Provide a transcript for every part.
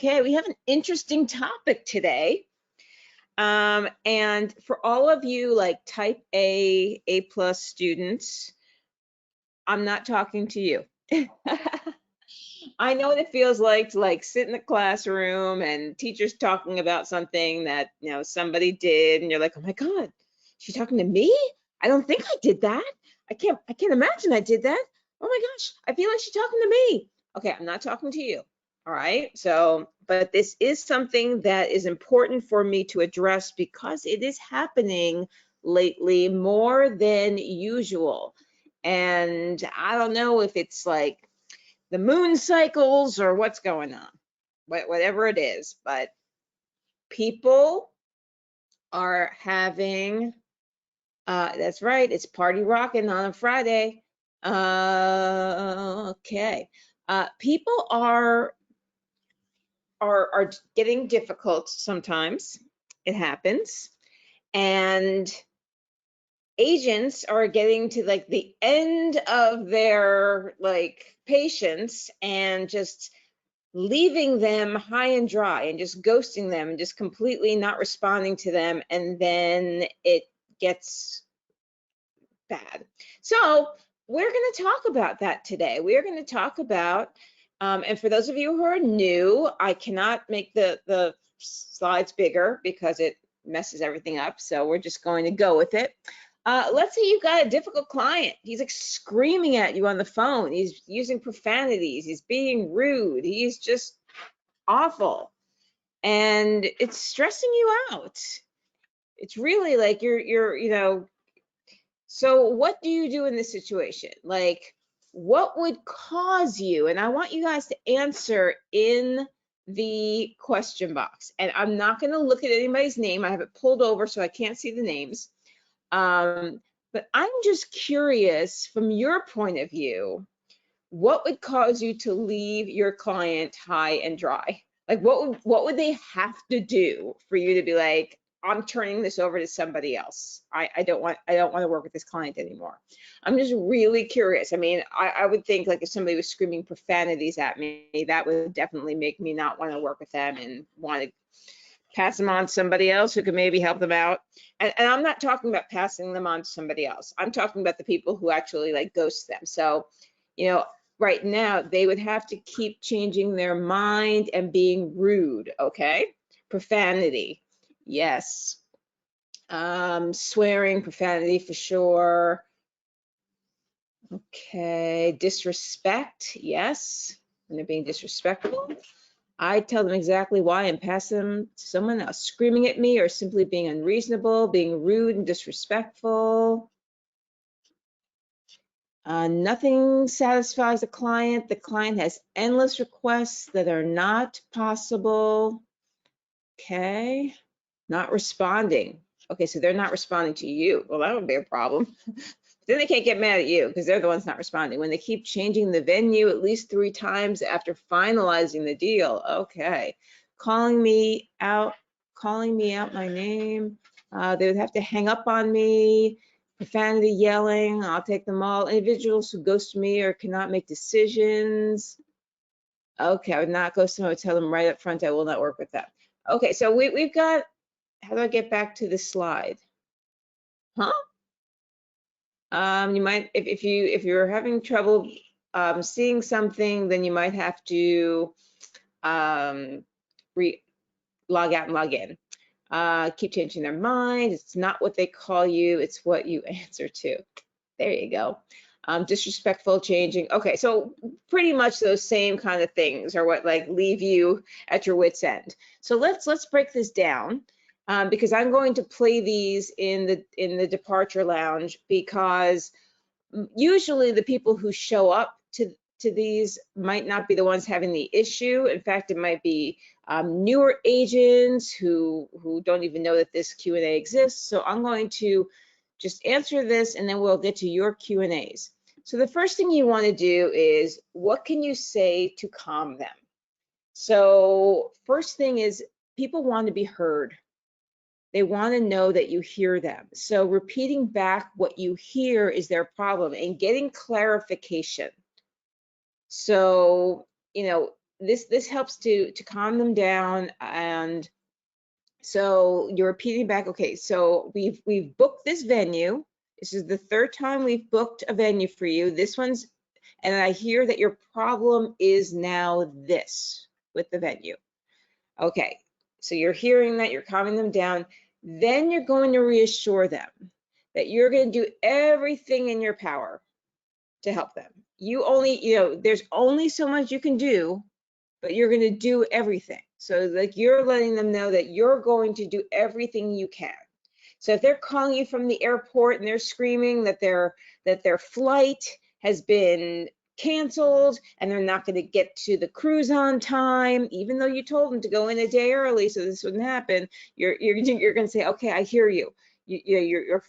Okay, we have an interesting topic today. And for all of you like type A, A+ students, I'm not talking to you. I know what it feels like to sit in the classroom and teachers talking about something that, somebody did, and you're like, oh my God, she's talking to me? I don't think I did that. I can't imagine I did that. Oh my gosh, I feel like she's talking to me. Okay, I'm not talking to you. All right. So, but this is something that is important for me to address because it is happening lately more than usual. And I don't know if it's like the moon cycles or what's going on, whatever it is, but people are having, that's right, it's party rocking on a Friday. Okay. People are getting difficult sometimes. It happens. And agents are getting to the end of their patience and just leaving them high and dry and just ghosting them and just completely not responding to them, and then it gets bad. So we're going to talk about that today. We're going to talk about, and for those of you who are new, I cannot make the slides bigger because it messes everything up. So we're just going to go with it. Let's say you've got a difficult client. He's like screaming at you on the phone. He's using profanities. He's being rude. He's just awful. And it's stressing you out. It's really like you're so what do you do in this situation? Like, what would cause you? And I want you guys to answer in the question box. And I'm not going to look at anybody's name. I have it pulled over so I can't see the names. But I'm just curious, from your point of view, what would cause you to leave your client high and dry? Like, what would they have to do for you to be like, I'm turning this over to somebody else. I don't want to work with this client anymore. I'm just really curious. I mean, I would think like if somebody was screaming profanities at me, that would definitely make me not want to work with them and want to pass them on to somebody else who could maybe help them out. And I'm not talking about passing them on to somebody else. I'm talking about the people who actually ghost them. So, right now they would have to keep changing their mind and being rude. Okay. Profanity. Yes. Swearing, profanity for sure. Okay. Disrespect. Yes. When they're being disrespectful. I tell them exactly why and pass them to someone else. Screaming at me or simply being unreasonable, being rude and disrespectful. Nothing satisfies the client. The client has endless requests that are not possible. Okay. Not responding. Okay, so they're not responding to you. Well, that would be a problem. Then they can't get mad at you because they're the ones not responding. When they keep changing the venue at least 3 times after finalizing the deal. Okay. Calling me out my name. They would have to hang up on me. Profanity, yelling. I'll take them all. Individuals who ghost me or cannot make decisions. Okay, I would not ghost them. I would tell them right up front I will not work with them. Okay, so we've got, how do I get back to the slide? Huh? You might, if you're having trouble seeing something, then you might have to log out and log in. Keep changing their mind. It's not what they call you, it's what you answer to. There you go. Disrespectful, changing. Okay, so pretty much those same kind of things are what leave you at your wit's end. So let's break this down. Because I'm going to play these in the departure lounge, because usually the people who show up to these might not be the ones having the issue. In fact, it might be newer agents who don't even know that this Q&A exists. So I'm going to just answer this and then we'll get to your Q&As. So the first thing you want to do is, what can you say to calm them? So first thing is, people want to be heard. They want to know that you hear them. So repeating back what you hear is their problem, and getting clarification. So, this helps to calm them down. And so you're repeating back, okay, so we've booked this venue. This is the third time we've booked a venue for you. This one's, and I hear that your problem is now this with the venue. Okay, so you're hearing that, you're calming them down. Then you're going to reassure them that you're going to do everything in your power to help them. You only, there's only so much you can do, but you're going to do everything. So like you're letting them know that you're going to do everything you can. So if they're calling you from the airport and they're screaming that their flight has been canceled and they're not going to get to the cruise on time, even though you told them to go in a day early so this wouldn't happen, you're going to say, okay, I hear you. Your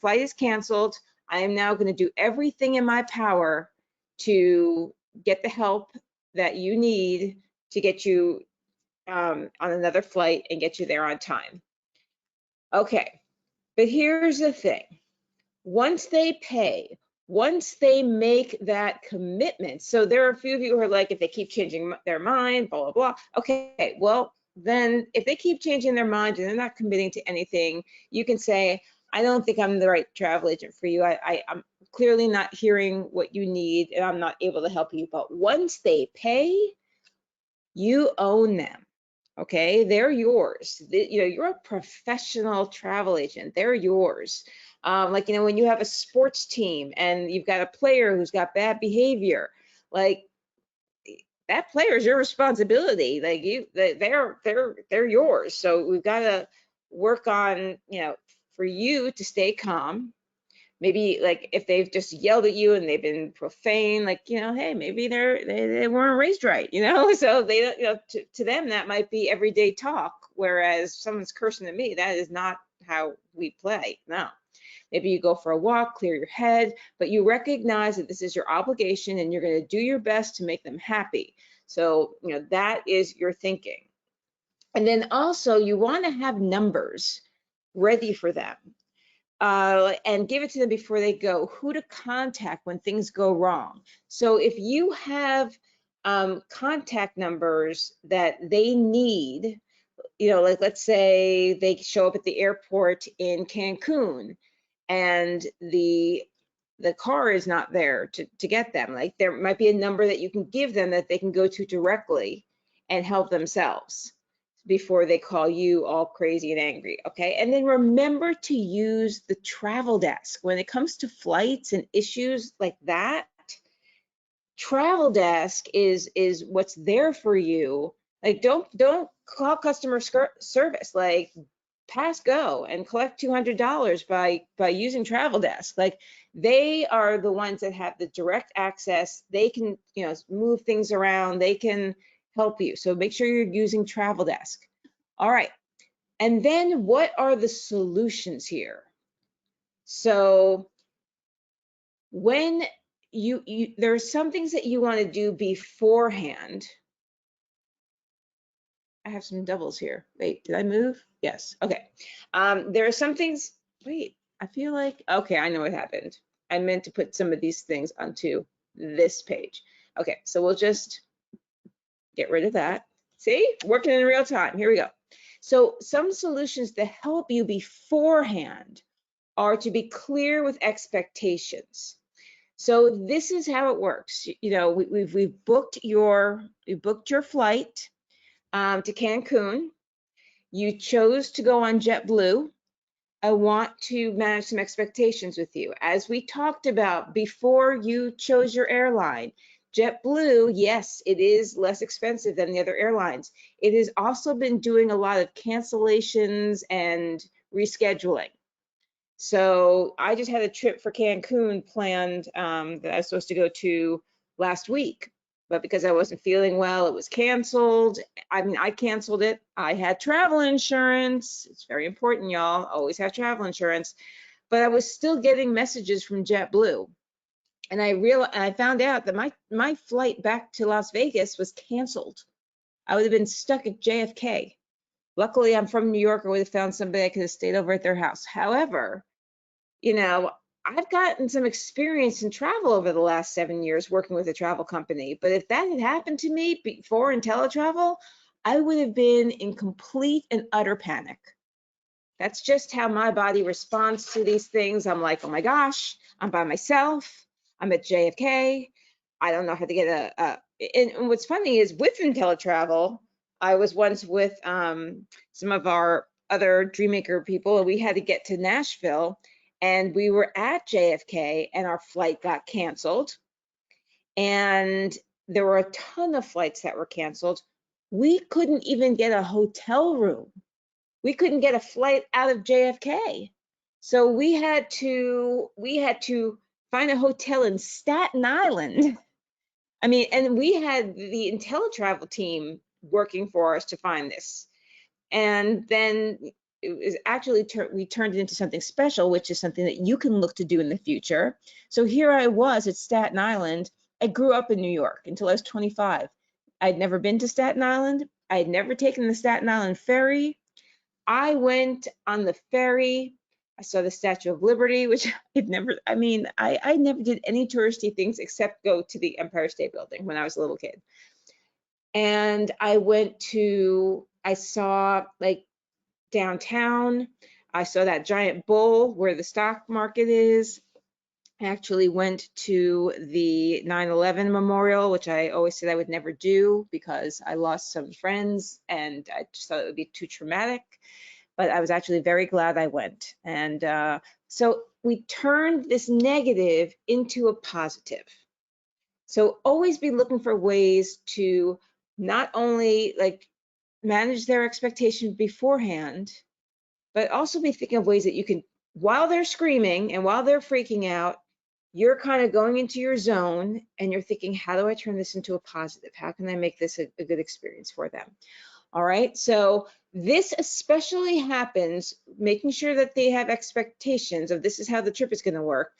flight is canceled. I am now going to do everything in my power to get the help that you need to get you on another flight and get you there on time. Okay, but here's the thing. Once they pay, once they make that commitment, so there are a few of you who are like, if they keep changing their mind, blah, blah, blah. Okay, well, then if they keep changing their mind and they're not committing to anything, you can say, I don't think I'm the right travel agent for you. I'm clearly not hearing what you need and I'm not able to help you. But once they pay, you own them. Okay, they're yours. You're a professional travel agent. They're yours. Like, when you have a sports team and you've got a player who's got bad behavior, like that player is your responsibility. Like they're yours. So we've got to work on, for you to stay calm. Maybe like if they've just yelled at you and they've been profane, like, hey, maybe they weren't raised right, so they, to them that might be everyday talk, whereas someone's cursing at me, that is not how we play. No, maybe you go for a walk, clear your head, but you recognize that this is your obligation and you're going to do your best to make them happy. So, that is your thinking. And then also you want to have numbers ready for them. And give it to them before they go, who to contact when things go wrong. So if you have contact numbers that they need, like let's say they show up at the airport in Cancun and the car is not there to get them, like there might be a number that you can give them that they can go to directly and help themselves before they call you all crazy and angry, okay? And then remember to use the travel desk. When it comes to flights and issues like that, travel desk is what's there for you. Like don't call customer service, like pass go and collect $200 by using travel desk. Like they are the ones that have the direct access. They can, move things around. They can help you. So make sure you're using travel desk. All right. And then what are the solutions here? So when there are some things that you want to do beforehand. I have some doubles here. Wait, did I move? Yes. Okay. There are some things. Wait, I feel like, okay, I know what happened. I meant to put some of these things onto this page. Okay, so we'll just get rid of that. See, working in real time. Here we go. So some solutions to help you beforehand are to be clear with expectations. So this is how it works. We've booked your flight to Cancun. You chose to go on JetBlue. I want to manage some expectations with you. As we talked about before you chose your airline, JetBlue, yes, it is less expensive than the other airlines. It has also been doing a lot of cancellations and rescheduling. So I just had a trip for Cancun planned that I was supposed to go to last week, but because I wasn't feeling well, it was canceled. I mean, I canceled it. I had travel insurance. It's very important, y'all. Always have travel insurance. But I was still getting messages from JetBlue. And I found out that my flight back to Las Vegas was canceled. I would have been stuck at JFK. Luckily, I'm from New York. I would have found somebody I could have stayed over at their house. However, I've gotten some experience in travel over the last 7 years working with a travel company. But if that had happened to me before InteleTravel, I would have been in complete and utter panic. That's just how my body responds to these things. I'm like, oh my gosh, I'm by myself. I'm at JFK. I don't know how to get and what's funny is with InteleTravel, I was once with some of our other Dreammaker people, and we had to get to Nashville, and we were at JFK, and our flight got canceled. And there were a ton of flights that were canceled. We couldn't even get a hotel room. We couldn't get a flight out of JFK. So we had to find a hotel in Staten Island. I mean, and we had the InteleTravel team working for us to find this. And then it was actually we turned it into something special, which is something that you can look to do in the future. So here I was at Staten Island. I grew up in New York until I was 25. I'd never been to Staten Island. I had never taken the Staten Island ferry. I went on the ferry. I saw the Statue of Liberty, which I'd never, I mean, I never did any touristy things except go to the Empire State Building when I was a little kid. And I saw like downtown. I saw that giant bull where the stock market is. I actually went to the 9/11 memorial, which I always said I would never do because I lost some friends and I just thought it would be too traumatic. But I was actually very glad I went. And so we turned this negative into a positive. So always be looking for ways to not only like manage their expectations beforehand, but also be thinking of ways that you can, while they're screaming and while they're freaking out, you're kind of going into your zone and you're thinking, how do I turn this into a positive? How can I make this a good experience for them? All right, so this especially happens, making sure that they have expectations of this is how the trip is going to work.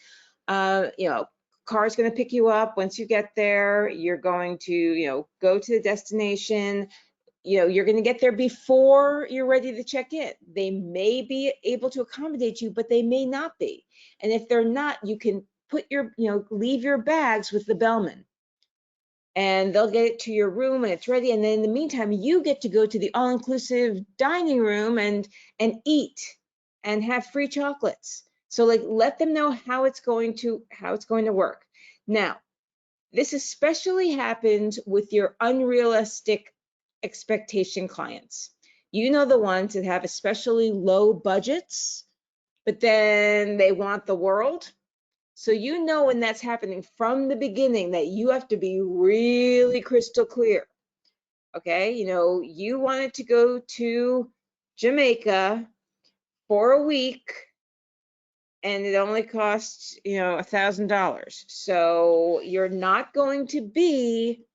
You know, car's going to pick you up. Once you get there, you're going to, go to the destination. You're going to get there before you're ready to check in. They may be able to accommodate you, but they may not be. And if they're not, you can leave your bags with the bellman and they'll get it to your room and it's ready. And then in the meantime, you get to go to the all-inclusive dining room and eat and have free chocolates. So like, let them know how it's going to work. Now, this especially happens with your unrealistic expectation clients. The ones that have especially low budgets, but then they want the world. So when that's happening from the beginning that you have to be really crystal clear. Okay, you wanted to go to Jamaica for a week and it only costs, $1,000. So you're not going to be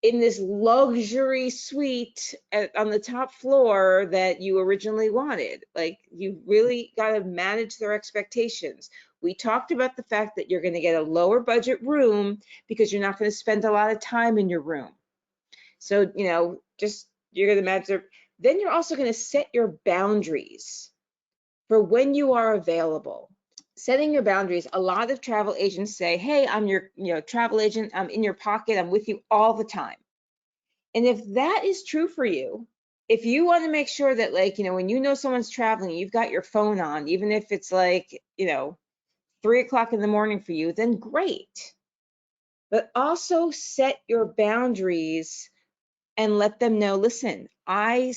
in this luxury suite on the top floor that you originally wanted. Like, you really got to manage their expectations. We talked about the fact that you're going to get a lower budget room because you're not going to spend a lot of time in your room. So, you're going to manage then you're also going to set your boundaries for when you are available. Setting your boundaries. A lot of travel agents say, hey, I'm your travel agent. I'm in your pocket. I'm with you all the time. And if that is true for you, if you want to make sure that when someone's traveling, you've got your phone on, even if it's 3 o'clock in the morning for you, then great. But also set your boundaries and let them know, listen, I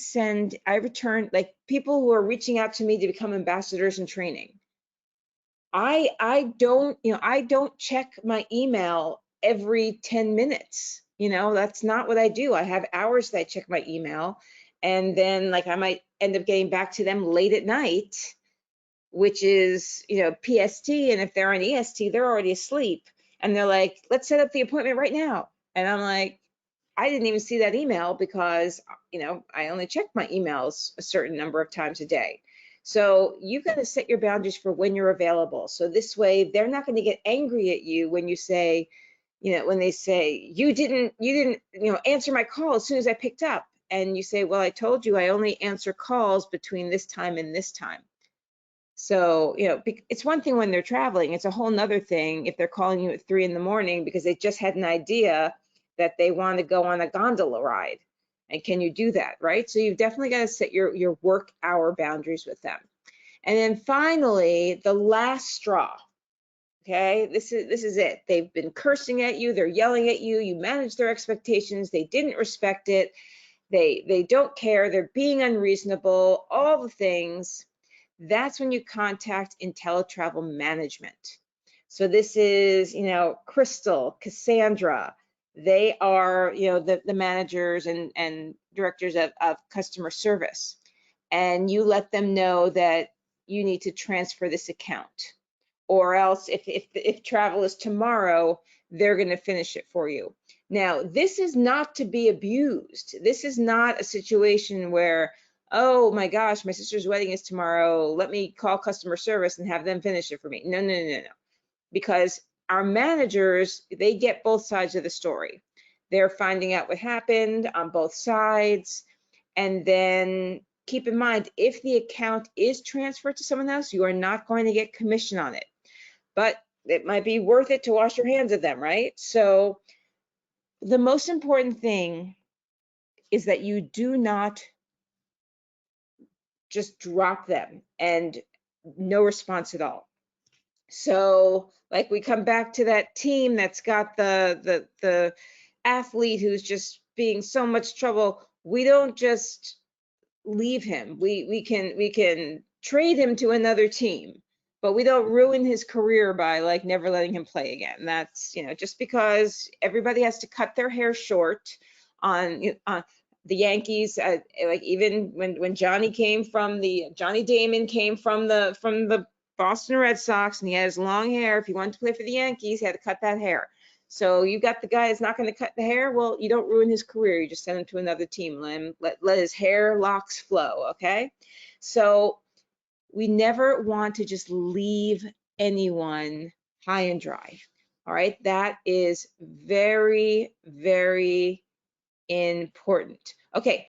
return, like people who are reaching out to me to become ambassadors in training. I don't check my email every 10 minutes. That's not what I do. I have hours that I check my email, and then I might end up getting back to them late at night, which is, PST. And if they're on EST, they're already asleep. And they're like, let's set up the appointment right now. And I'm like, I didn't even see that email because, I only check my emails a certain number of times a day. So you've got to set your boundaries for when you're available. So this way, they're not going to get angry at you when you say, when they say, you didn't, answer my call as soon as I picked up. And you say, well, I told you I only answer calls between this time and this time. So, it's one thing when they're traveling, it's a whole nother thing if they're calling you at 3 in the morning because they just had an idea that they want to go on a gondola ride. And can you do that, right? So you've definitely got to set your work hour boundaries with them. And then finally, the last straw. Okay, this is it. They've been cursing at you, they're yelling at you, you manage their expectations, they didn't respect it, they don't care, they're being unreasonable, all the things. That's when you contact InteleTravel Management. So this is, Crystal, Cassandra. They are, the managers and directors of customer service. And you let them know that you need to transfer this account. Or else if travel is tomorrow, they're going to finish it for you. Now, this is not to be abused. This is not a situation where, oh my gosh, my sister's wedding is tomorrow. Let me call customer service and have them finish it for me. No, no, no, no. Because our managers, they get both sides of the story. They're finding out what happened on both sides. And then keep in mind, if the account is transferred to someone else, you are not going to get commission on it. But it might be worth it to wash your hands of them, right? So the most important thing is that you do not just drop them and no response at all. So like we come back to that team that's got the athlete who's just being so much trouble. We don't just leave him. We can trade him to another team, but we don't ruin his career by like never letting him play again. That's, just because everybody has to cut their hair short on the Yankees, like even when Johnny Damon came from the Boston Red Sox and he had his long hair, if he wanted to play for the Yankees, he had to cut that hair. So you got the guy that's not going to cut the hair. Well, you don't ruin his career. You just send him to another team. Let his hair locks flow. Okay. So we never want to just leave anyone high and dry. All right. That is very, very important. Okay.